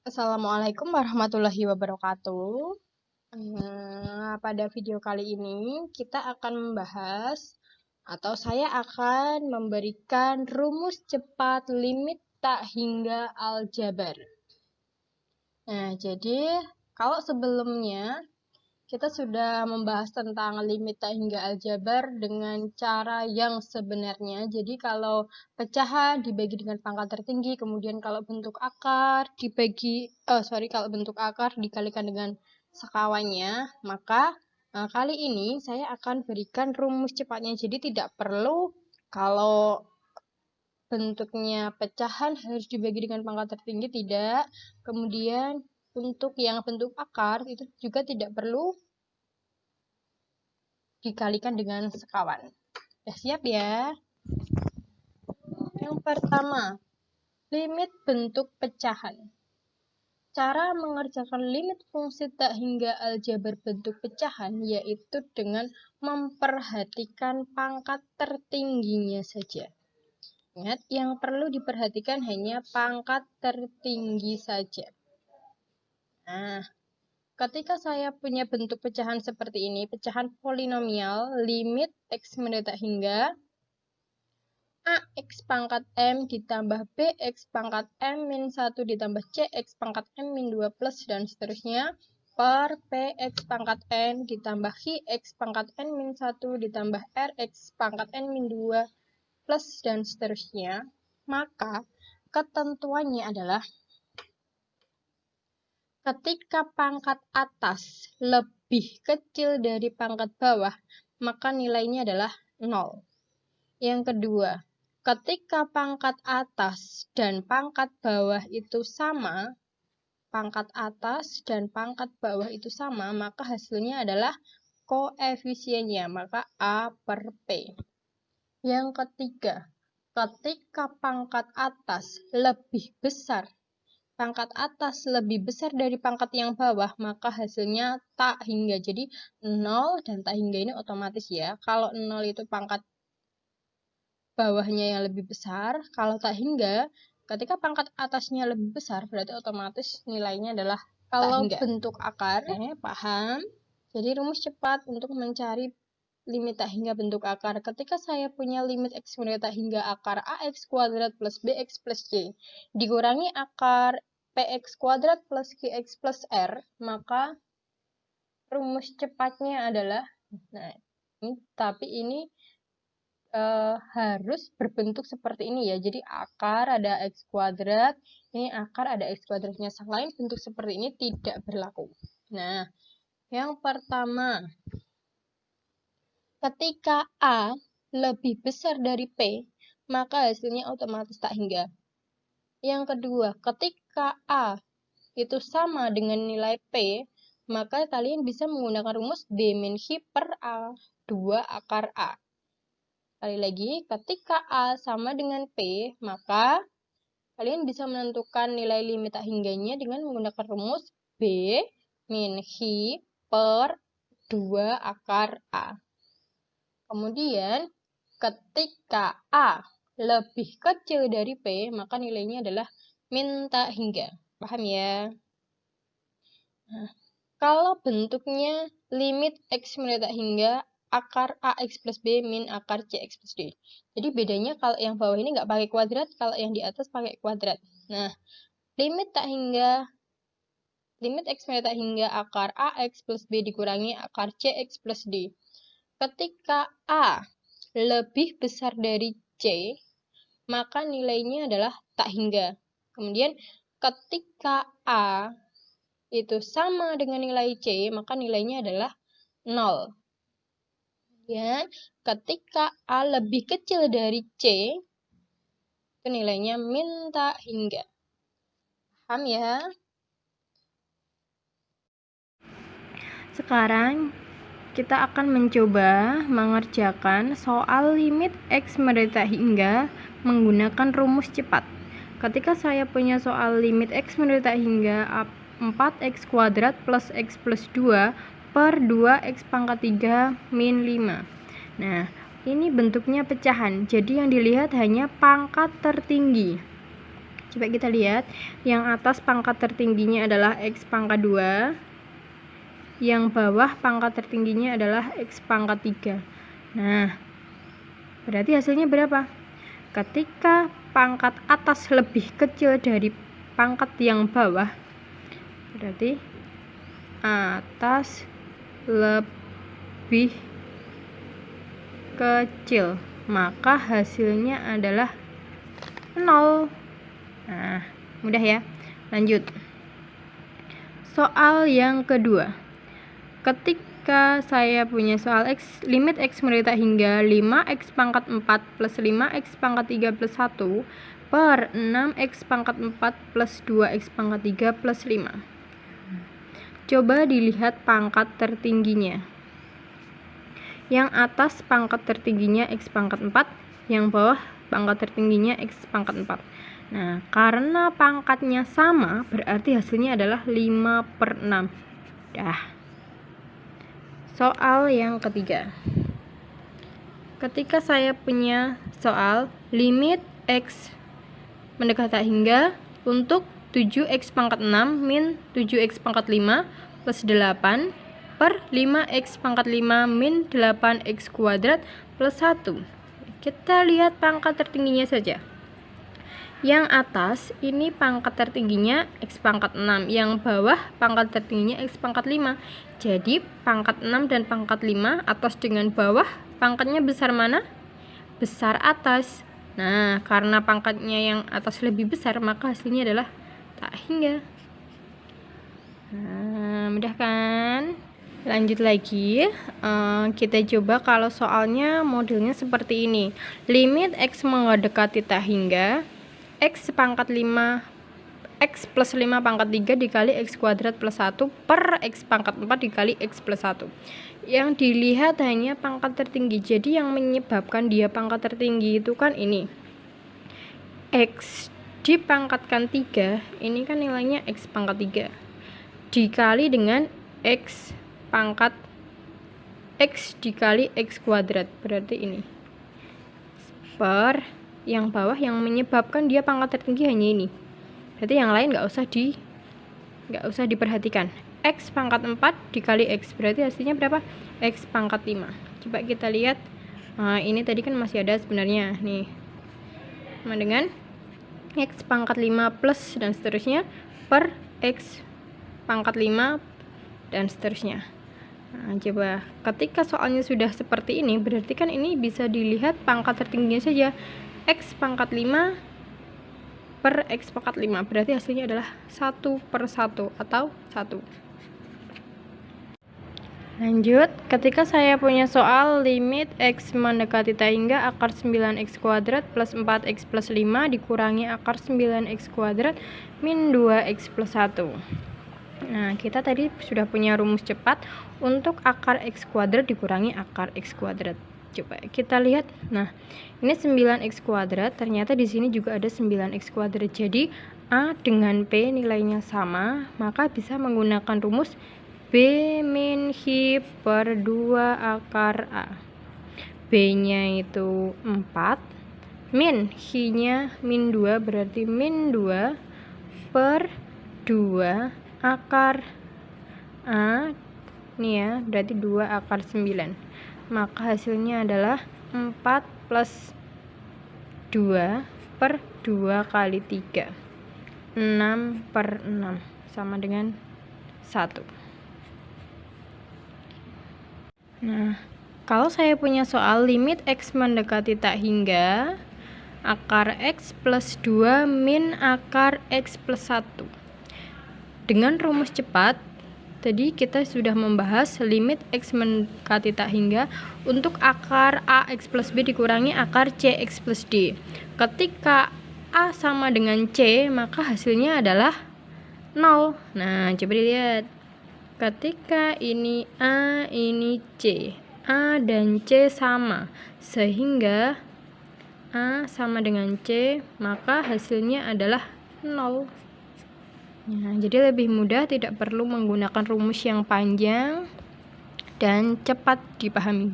Assalamualaikum warahmatullahi wabarakatuh. Pada video kali ini kita akan membahas atau saya akan memberikan rumus cepat limit tak hingga aljabar. Nah, jadi kalau sebelumnya kita sudah membahas tentang limit tak hingga aljabar dengan cara yang sebenarnya. Jadi kalau pecahan dibagi dengan pangkat tertinggi, kemudian kalau bentuk akar kalau bentuk akar dikalikan dengan sekawannya, maka kali ini saya akan berikan rumus cepatnya. Jadi tidak perlu kalau bentuknya pecahan harus dibagi dengan pangkat tertinggi, tidak. Kemudian untuk yang bentuk akar itu juga tidak perlu dikalikan dengan sekawan. Siap ya? Yang pertama, limit bentuk pecahan. Cara mengerjakan limit fungsi tak hingga aljabar bentuk pecahan yaitu dengan memperhatikan pangkat tertingginya saja. Ingat, yang perlu diperhatikan hanya pangkat tertinggi saja. Nah, ketika saya punya bentuk pecahan seperti ini, pecahan polinomial, limit x mendekat hingga AX pangkat M ditambah BX pangkat M min 1 ditambah CX pangkat M min 2 plus dan seterusnya per PX pangkat N ditambah HX pangkat N min 1 ditambah RX pangkat N min 2 plus dan seterusnya. Maka ketentuannya adalah ketika pangkat atas lebih kecil dari pangkat bawah, maka nilainya adalah 0. Yang kedua, ketika pangkat atas dan pangkat bawah itu sama, maka hasilnya adalah koefisiennya, maka A per P. Yang ketiga, ketika pangkat atas lebih besar dari pangkat yang bawah, maka hasilnya tak hingga. Jadi 0 dan tak hingga ini otomatis ya. Kalau 0 itu pangkat bawahnya yang lebih besar, kalau tak hingga, ketika pangkat atasnya lebih besar, berarti otomatis nilainya adalah kalau bentuk akar. Paham? Jadi rumus cepat untuk mencari limit tak hingga bentuk akar. Ketika saya punya limit x mendekat hingga akar ax kuadrat plus bx plus c dikurangi akar px kuadrat plus qx plus r, maka rumus cepatnya adalah, ini harus berbentuk seperti ini ya. Jadi akar ada x kuadrat, ini akar ada x kuadratnya. Selain bentuk seperti ini tidak berlaku. Nah, yang pertama, ketika A lebih besar dari P, maka hasilnya otomatis tak hingga. Yang kedua, ketika A itu sama dengan nilai P, maka kalian bisa menggunakan rumus D min Hi per A 2 akar A. Sekali lagi, ketika A sama dengan P, maka kalian bisa menentukan nilai limit tak hingganya dengan menggunakan rumus B min Hi per 2 akar A. Kemudian, ketika A lebih kecil dari P, maka nilainya adalah min tak hingga. Paham ya? Nah, kalau bentuknya limit x mendekat hingga akar ax plus b min akar cx plus d. Jadi bedanya kalau yang bawah ini nggak pakai kuadrat, kalau yang di atas pakai kuadrat. Nah, limit x mendekat hingga akar ax plus b dikurangi akar cx plus d. Ketika a lebih besar dari c, maka nilainya adalah tak hingga. Kemudian ketika a itu sama dengan nilai C, maka nilainya adalah 0. Kemudian, ketika A lebih kecil dari C, itu nilainya min tak hingga. Paham ya? Sekarang, kita akan mencoba mengerjakan soal limit X mendekat hingga menggunakan rumus cepat. Ketika saya punya soal limit X mendekat hingga 4x kuadrat plus x plus 2 per 2x pangkat 3 min 5. Nah, ini bentuknya pecahan. Jadi yang dilihat hanya pangkat tertinggi. Coba kita lihat, yang atas pangkat tertingginya adalah X pangkat 2, yang bawah pangkat tertingginya adalah X pangkat 3. Nah, berarti hasilnya berapa? Ketika pangkat atas lebih kecil dari pangkat yang bawah, berarti atas lebih kecil, maka hasilnya adalah 0. Nah, mudah ya. Lanjut. Soal yang kedua. Ketika saya punya soal X, limit X mendekat hingga 5X pangkat 4 plus 5X pangkat 3 plus 1 per 6X pangkat 4 plus 2X pangkat 3 plus 5. Coba dilihat pangkat tertingginya. Yang atas pangkat tertingginya X pangkat 4, yang bawah pangkat tertingginya X pangkat 4. Nah, karena pangkatnya sama, berarti hasilnya adalah 5/6. Dah. Soal yang ketiga. Ketika saya punya soal limit X mendekat tak hingga untuk 7X pangkat 6 min 7X pangkat 5 plus 8 per 5X pangkat 5 min 8X kuadrat plus 1. Kita lihat pangkat tertingginya saja. Yang atas ini pangkat tertingginya X pangkat 6, yang bawah pangkat tertingginya X pangkat 5. Jadi pangkat 6 dan pangkat 5, atas dengan bawah, pangkatnya besar mana? Besar atas. Nah, karena pangkatnya yang atas lebih besar, maka hasilnya adalah tak hingga. Nah, mudah kan? Lanjut lagi, kita coba kalau soalnya modelnya seperti ini. Limit X mendekati tak hingga X pangkat 5 X plus 5 pangkat 3 dikali X kuadrat plus 1 per X pangkat 4 dikali X plus 1. Yang dilihat hanya pangkat tertinggi. Jadi yang menyebabkan dia pangkat tertinggi itu kan ini, X dipangkatkan 3, ini kan nilainya X pangkat 3 dikali dengan X pangkat X dikali X kuadrat, berarti ini per yang bawah, yang menyebabkan dia pangkat tertinggi hanya ini. Berarti yang lain nggak usah diperhatikan. X pangkat 4 dikali X, berarti hasilnya berapa? X pangkat 5. Coba kita lihat, ini tadi kan masih ada sebenarnya nih, sama dengan X pangkat 5 plus dan seterusnya per X pangkat 5 dan seterusnya. Nah, coba ketika soalnya sudah seperti ini, berarti kan ini bisa dilihat pangkat tertingginya saja, X pangkat 5 per X pangkat 5, berarti hasilnya adalah 1/1 atau 1. Lanjut, ketika saya punya soal limit X mendekati tak hingga akar 9X kuadrat plus 4X plus 5 dikurangi akar 9X kuadrat min 2X plus 1. Nah, kita tadi sudah punya rumus cepat untuk akar X kuadrat dikurangi akar X kuadrat. Coba kita lihat. Nah, ini 9X kuadrat, ternyata di sini juga ada 9X kuadrat. Jadi A dengan P nilainya sama, maka bisa menggunakan rumus B min Hi per 2 akar A. B-nya itu 4, min Hi-nya min 2, berarti min 2 per 2 akar A. Ini ya, berarti 2 akar 9. Maka hasilnya adalah 4 plus 2 per 2 kali 3, 6/6, sama dengan 1. Nah, kalau saya punya soal limit X mendekati tak hingga akar X plus 2 min akar X plus 1. Dengan rumus cepat, tadi kita sudah membahas limit X mendekati tak hingga untuk akar AX plus B dikurangi akar CX plus D. Ketika A sama dengan C, maka hasilnya adalah 0. Nah, coba dilihat. Ketika ini A, ini C, A dan C sama, sehingga A sama dengan C, maka hasilnya adalah 0. Nah, jadi lebih mudah, tidak perlu menggunakan rumus yang panjang dan cepat dipahami.